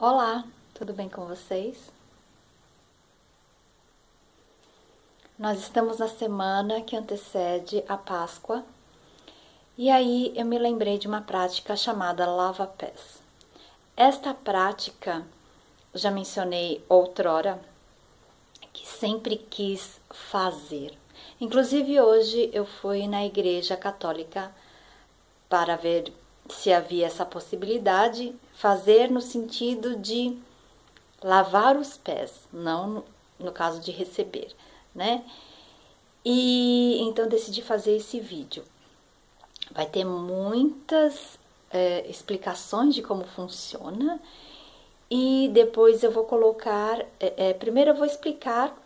Olá, tudo bem com vocês? Nós estamos na semana que antecede a Páscoa e aí eu me lembrei de uma prática chamada lava-pés. Esta prática, já mencionei outrora, que sempre quis fazer. Inclusive hoje eu fui na igreja católica para ver se havia essa possibilidade, fazer no sentido de lavar os pés, não no caso de receber, né? E então decidi fazer esse vídeo. Vai ter muitas explicações de como funciona e depois eu vou colocar, primeiro eu vou explicar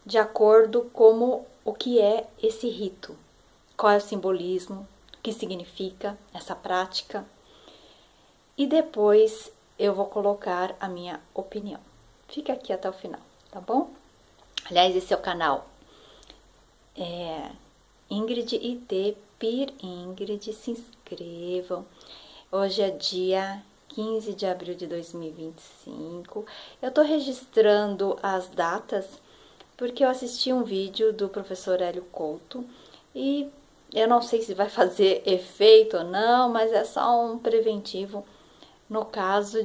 de acordo com o que é esse rito, qual é o simbolismo, o que significa essa prática e depois eu vou colocar a minha opinião. Fica aqui até o final, tá bom? Aliás, esse é o canal Ingrid IT, Pir Ingrid, se inscrevam. Hoje é dia 15 de abril de 2025. Eu tô registrando as datas porque eu assisti um vídeo do professor Hélio Couto e eu não sei se vai fazer efeito ou não, mas é só um preventivo no caso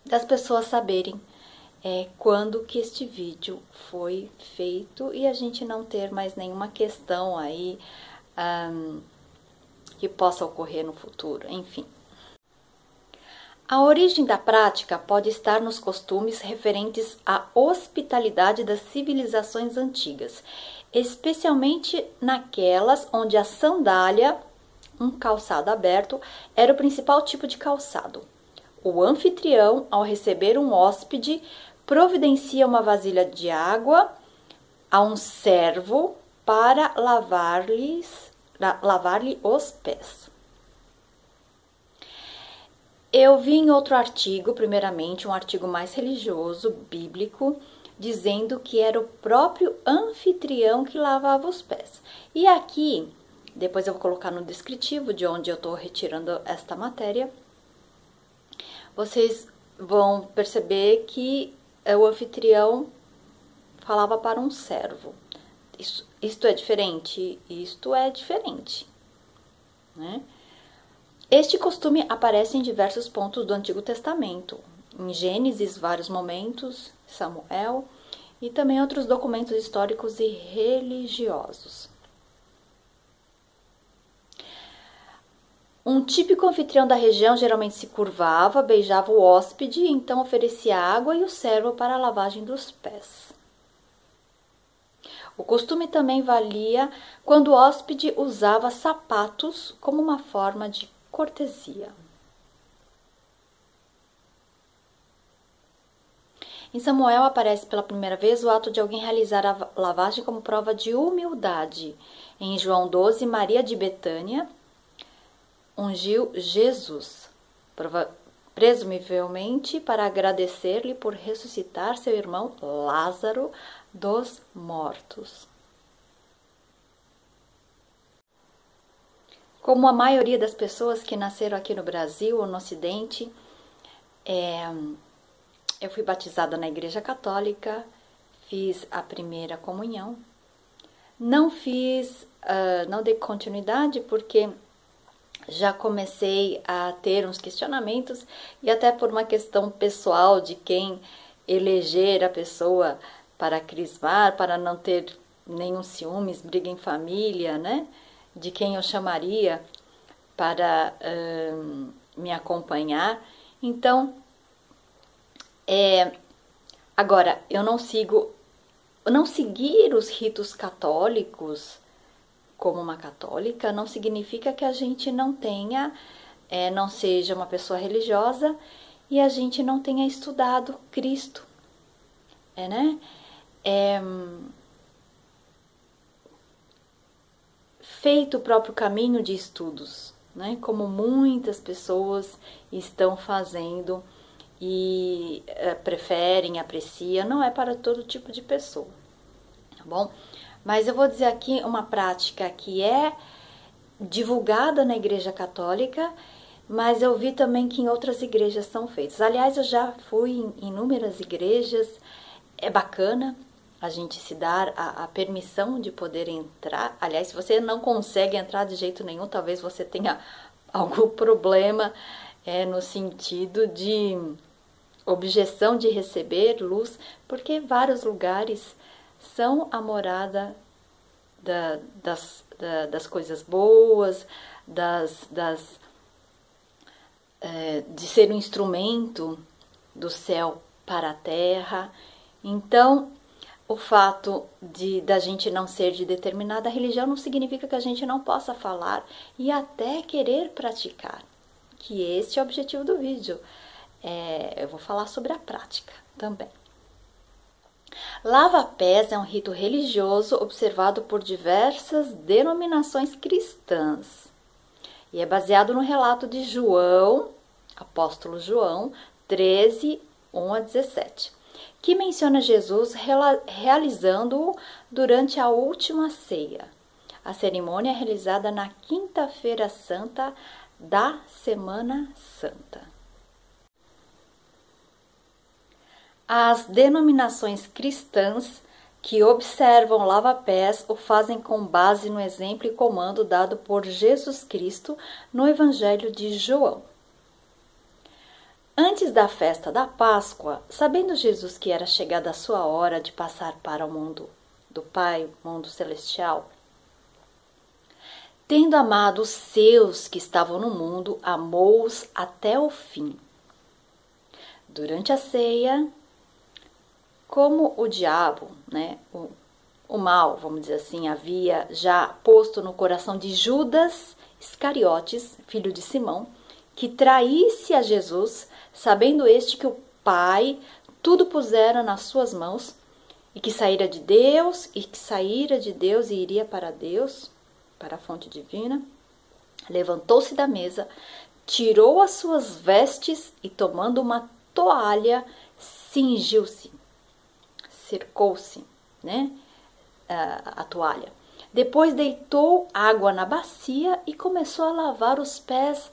das pessoas saberem quando que este vídeo foi feito e a gente não ter mais nenhuma questão aí que possa ocorrer no futuro, enfim. A origem da prática pode estar nos costumes referentes à hospitalidade das civilizações antigas, especialmente naquelas onde a sandália, um calçado aberto, era o principal tipo de calçado. O anfitrião, ao receber um hóspede, providencia uma vasilha de água a um servo para lavar-lhe os pés. Eu vi em outro artigo, primeiramente um artigo mais religioso, bíblico, dizendo que era o próprio anfitrião que lavava os pés. E aqui, depois eu vou colocar no descritivo de onde eu estou retirando esta matéria, vocês vão perceber que o anfitrião falava para um servo. Isto é diferente? Isto é diferente, né? Este costume aparece em diversos pontos do Antigo Testamento, em Gênesis, vários momentos, Samuel e também outros documentos históricos e religiosos. Um típico anfitrião da região geralmente se curvava, beijava o hóspede e então oferecia água e o servo para a lavagem dos pés. O costume também valia quando o hóspede usava sapatos como uma forma de cortesia. Em Samuel aparece pela primeira vez o ato de alguém realizar a lavagem como prova de humildade. Em João 12, Maria de Betânia ungiu Jesus, presumivelmente para agradecer-lhe por ressuscitar seu irmão Lázaro dos mortos. Como a maioria das pessoas que nasceram aqui no Brasil ou no Ocidente, eu fui batizada na Igreja Católica, fiz a primeira comunhão. Não dei continuidade porque já comecei a ter uns questionamentos e até por uma questão pessoal de quem eleger a pessoa para crismar, para não ter nenhum ciúmes, briga em família, né? De quem eu chamaria para me acompanhar. Então, agora, eu não seguir os ritos católicos como uma católica não significa que a gente não tenha, não seja uma pessoa religiosa e a gente não tenha estudado Cristo, né? Feito o próprio caminho de estudos, né? Como muitas pessoas estão fazendo e preferem, apreciam, não é para todo tipo de pessoa, tá bom? Mas eu vou dizer aqui uma prática que é divulgada na Igreja Católica mas eu vi também que em outras igrejas são feitos. Aliás, eu já fui em inúmeras igrejas, é bacana a gente se dar a permissão de poder entrar. Aliás, se você não consegue entrar de jeito nenhum, talvez você tenha algum problema no sentido de objeção de receber luz, porque vários lugares são a morada das coisas boas, de ser um instrumento do céu para a terra. Então, o fato da gente não ser de determinada religião não significa que a gente não possa falar e até querer praticar, que este é o objetivo do vídeo. Eu vou falar sobre a prática também. Lava-pés é um rito religioso observado por diversas denominações cristãs e é baseado no relato de João, apóstolo João, 13, 1 a 17, que menciona Jesus realizando-o durante a última ceia. A cerimônia é realizada na Quinta-feira Santa da Semana Santa. As denominações cristãs que observam lava-pés o fazem com base no exemplo e comando dado por Jesus Cristo no Evangelho de João. Antes da festa da Páscoa, sabendo Jesus que era chegada a sua hora de passar para o mundo do Pai, mundo celestial, tendo amado os seus que estavam no mundo, amou-os até o fim. Durante a ceia, como o diabo, o mal, vamos dizer assim, havia já posto no coração de Judas Iscariotes, filho de Simão, que traísse a Jesus, sabendo este que o Pai tudo pusera nas suas mãos, e que saíra de Deus, e iria para Deus, para a fonte divina, levantou-se da mesa, tirou as suas vestes e, tomando uma toalha, cingiu-se. Cercou-se, a toalha. Depois deitou água na bacia e começou a lavar os pés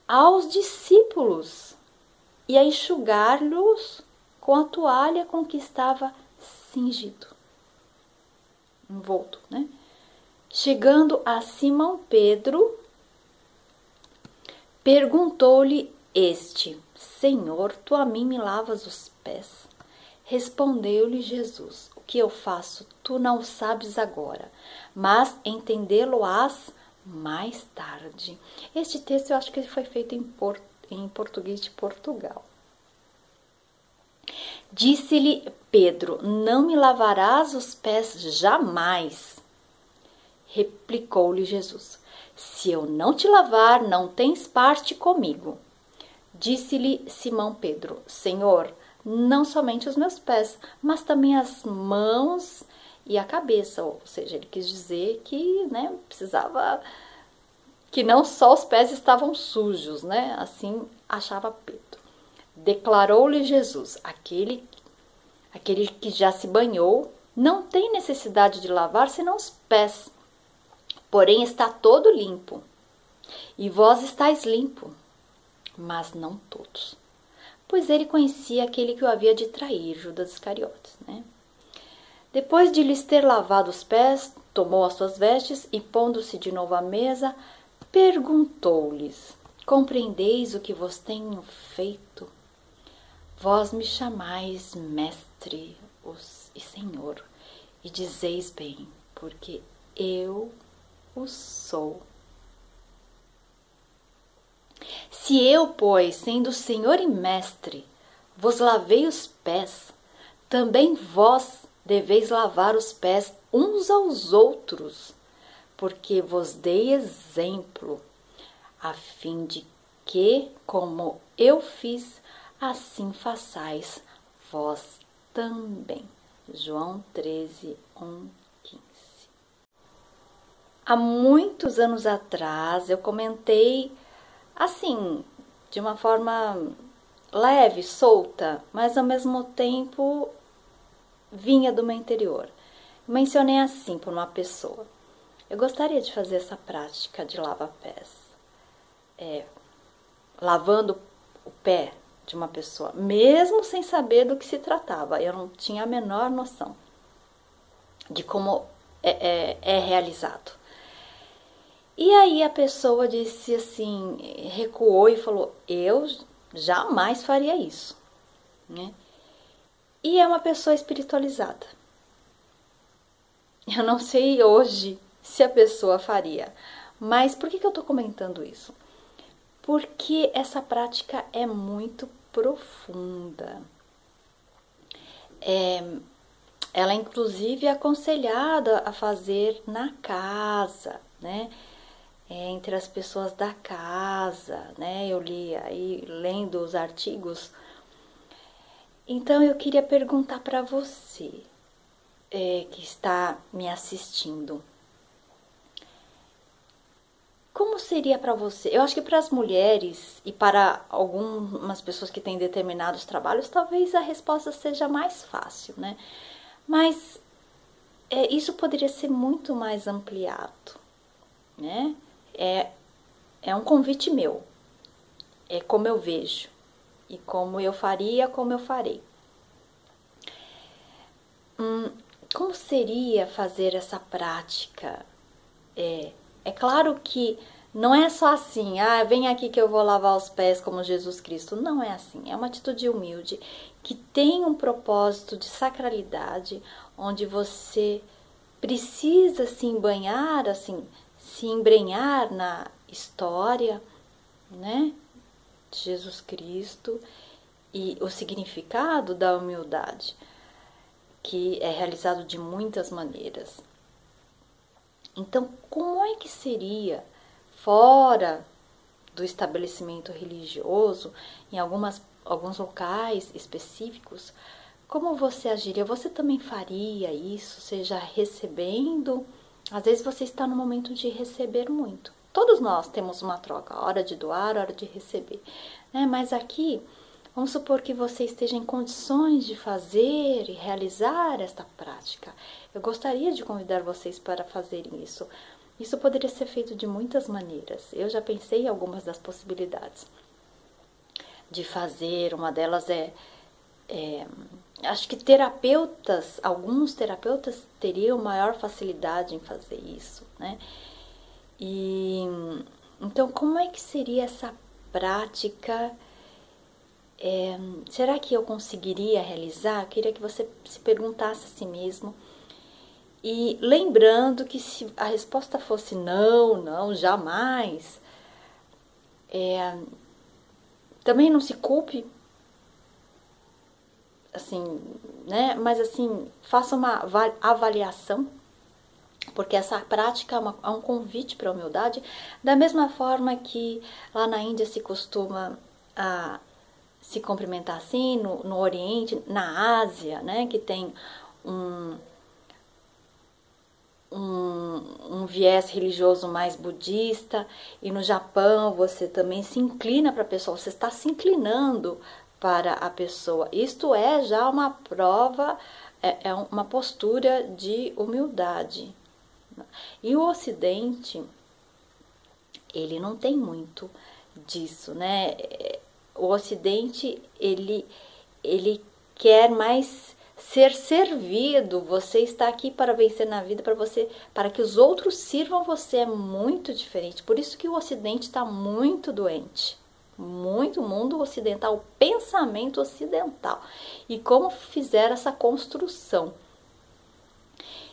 aos discípulos e a enxugar-los com a toalha com que estava cingido, envolto, Chegando a Simão Pedro, perguntou-lhe este: Senhor, tu a mim me lavas os pés? Respondeu-lhe Jesus: o que eu faço, tu não sabes agora, mas entendê-lo-ás mais tarde. Este texto eu acho que foi feito em português de Portugal. Disse-lhe Pedro: não me lavarás os pés jamais. Replicou-lhe Jesus: se eu não te lavar, não tens parte comigo. Disse-lhe Simão Pedro: Senhor, não somente os meus pés, mas também as mãos e a cabeça. Ou seja, ele quis dizer que precisava, que não só os pés estavam sujos, assim achava Pedro. Declarou-lhe Jesus: aquele que já se banhou não tem necessidade de lavar senão os pés, porém está todo limpo. E vós estáis limpo, mas não todos. Pois ele conhecia aquele que o havia de trair, Judas Iscariotes, Depois de lhes ter lavado os pés, tomou as suas vestes e, pondo-se de novo à mesa, perguntou-lhes: compreendeis o que vos tenho feito? Vós me chamais mestre e senhor, e dizeis bem, porque eu o sou. Se eu, pois, sendo Senhor e Mestre, vos lavei os pés, também vós deveis lavar os pés uns aos outros, porque vos dei exemplo, a fim de que, como eu fiz, assim façais vós também. João 13, 1, 15. Há muitos anos atrás eu comentei assim, de uma forma leve, solta, mas ao mesmo tempo vinha do meu interior. Mencionei assim por uma pessoa: eu gostaria de fazer essa prática de lava-pés. lavando o pé de uma pessoa, mesmo sem saber do que se tratava. Eu não tinha a menor noção de como é realizado. E aí a pessoa disse assim, recuou e falou, eu jamais faria isso, né? E é uma pessoa espiritualizada. Eu não sei hoje se a pessoa faria, mas por que eu estou comentando isso? Porque essa prática é muito profunda. Ela inclusive é aconselhada a fazer na casa, né? Entre as pessoas da casa, né? Eu li aí, lendo os artigos. Então eu queria perguntar para você, que está me assistindo, como seria para você? Eu acho que para as mulheres e para algumas pessoas que têm determinados trabalhos, talvez a resposta seja mais fácil, né? Mas isso poderia ser muito mais ampliado, né? É um convite meu, é como eu vejo, e como eu faria, como eu farei. Como seria fazer essa prática? É claro que não é só assim, vem aqui que eu vou lavar os pés como Jesus Cristo. Não é assim, é uma atitude humilde que tem um propósito de sacralidade, onde você precisa se embanhar, assim, se embrenhar na história, né, de Jesus Cristo e o significado da humildade, que é realizado de muitas maneiras. Então, como é que seria fora do estabelecimento religioso, em alguns locais específicos, como você agiria? Você também faria isso, seja recebendo? Às vezes você está no momento de receber muito. Todos nós temos uma troca, hora de doar, hora de receber, né? Mas aqui, vamos supor que você esteja em condições de fazer e realizar esta prática. Eu gostaria de convidar vocês para fazerem isso. Isso poderia ser feito de muitas maneiras. Eu já pensei em algumas das possibilidades de fazer. Uma delas acho que alguns terapeutas teriam maior facilidade em fazer isso, né? E então, como é que seria essa prática? Será que eu conseguiria realizar? Eu queria que você se perguntasse a si mesmo. E lembrando que se a resposta fosse não, jamais, também não se culpe, assim, né? Mas assim, faça uma avaliação, porque essa prática é um convite para a humildade, da mesma forma que lá na Índia se costuma se cumprimentar assim, no Oriente, na Ásia, né? Que tem um viés religioso mais budista, e no Japão você também se inclina para a pessoa, você está se inclinando para a pessoa. Isto é já uma prova, é uma postura de humildade. E o Ocidente, ele não tem muito disso, né? O Ocidente, ele quer mais ser servido. Você está aqui para vencer na vida, para que os outros sirvam você. É muito diferente. Por isso que o Ocidente está muito doente. Muito mundo ocidental, o pensamento ocidental. E como fizeram essa construção.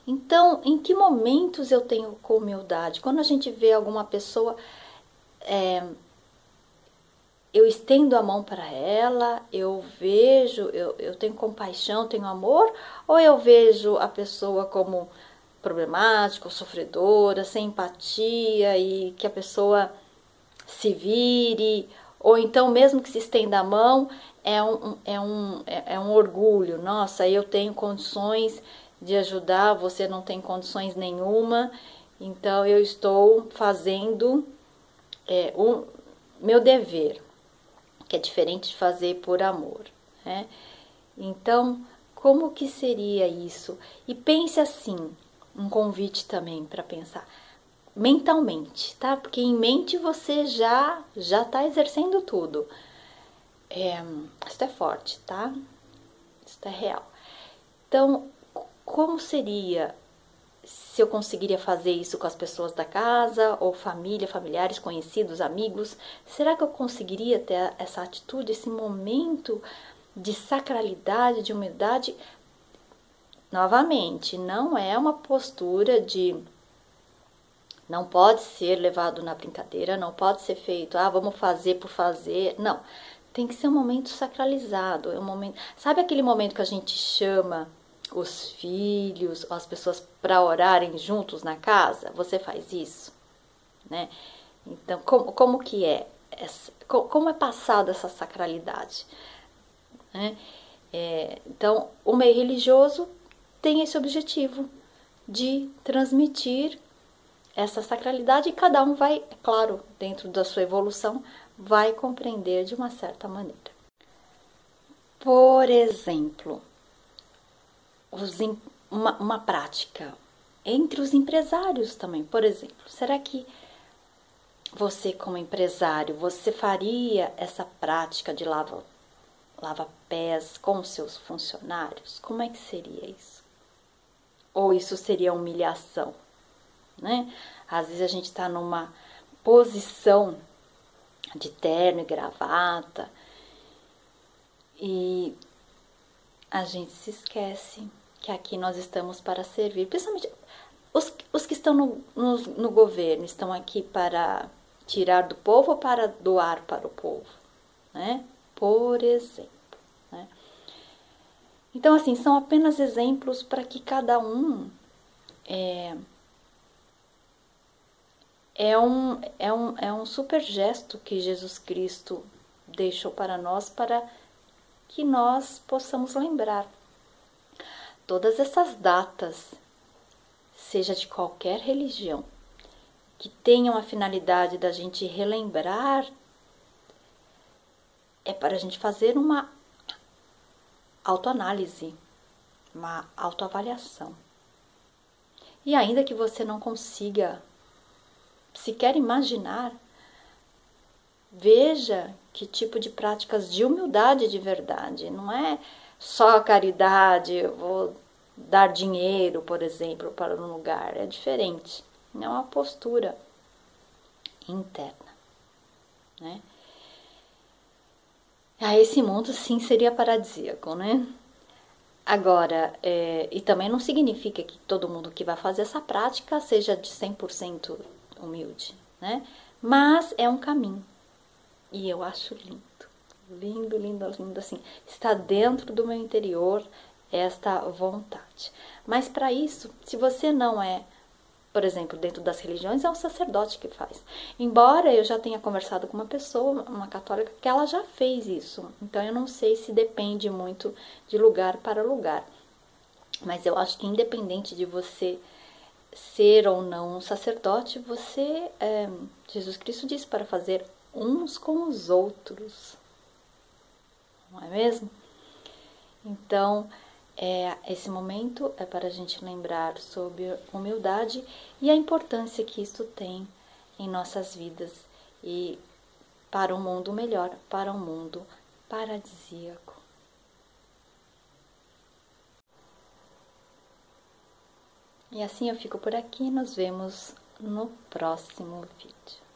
Então, em que momentos eu tenho com humildade? Quando a gente vê alguma pessoa, eu estendo a mão para ela, eu vejo, eu tenho compaixão, tenho amor, ou eu vejo a pessoa como problemática, ou sofredora, sem empatia, e que a pessoa se vire, ou então mesmo que se estenda a mão, é um orgulho. Nossa, eu tenho condições de ajudar, você não tem condições nenhuma, então eu estou fazendo o meu dever, que é diferente de fazer por amor, né? Então, como que seria isso? E pense assim, um convite também para pensar. mentalmente, tá? Porque em mente você já tá exercendo tudo. Isso é forte, tá? Isso é real. Então, como seria se eu conseguiria fazer isso com as pessoas da casa, ou família, familiares, conhecidos, amigos? Será que eu conseguiria ter essa atitude, esse momento de sacralidade, de humildade? Novamente, não é uma postura de não pode ser levado na brincadeira, não pode ser feito, vamos fazer por fazer. Não, tem que ser um momento sacralizado. É um momento, sabe aquele momento que a gente chama os filhos, as pessoas para orarem juntos na casa? Você faz isso, né? Então, como que é? Como é passada essa sacralidade? Né? Então, o meio religioso tem esse objetivo de transmitir essa sacralidade, e cada um vai, é claro, dentro da sua evolução, vai compreender de uma certa maneira. Por exemplo, uma prática entre os empresários também. Por exemplo, será que você, como empresário, você faria essa prática de lava-pés com seus funcionários? Como é que seria isso? Ou isso seria humilhação? Né? Às vezes a gente está numa posição de terno e gravata e a gente se esquece que aqui nós estamos para servir. Principalmente os que estão no governo estão aqui para tirar do povo ou para doar para o povo, né? Por exemplo, né? Então, assim, são apenas exemplos para que cada um é um super gesto que Jesus Cristo deixou para nós, para que nós possamos lembrar. Todas essas datas, seja de qualquer religião, que tenham a finalidade da gente relembrar, é para a gente fazer uma autoanálise, uma autoavaliação. E ainda que você não consiga sequer imaginar, veja que tipo de práticas de humildade de verdade. Não é só caridade, eu vou dar dinheiro, por exemplo, para um lugar. É diferente. É uma postura interna, né? Esse mundo sim seria paradisíaco, né? Agora, e também não significa que todo mundo que vai fazer essa prática seja de 100% humilde, né? Mas é um caminho. E eu acho lindo. Lindo, lindo, lindo, assim. Está dentro do meu interior esta vontade. Mas para isso, se você não é, por exemplo, dentro das religiões, é o sacerdote que faz. Embora eu já tenha conversado com uma pessoa, uma católica, que ela já fez isso. Então eu não sei se depende muito de lugar para lugar. Mas eu acho que independente de você ser ou não um sacerdote, Jesus Cristo disse para fazer uns com os outros. Não é mesmo? Então, esse momento é para a gente lembrar sobre humildade e a importância que isso tem em nossas vidas e para um mundo melhor, para um mundo paradisíaco. E assim eu fico por aqui, nos vemos no próximo vídeo.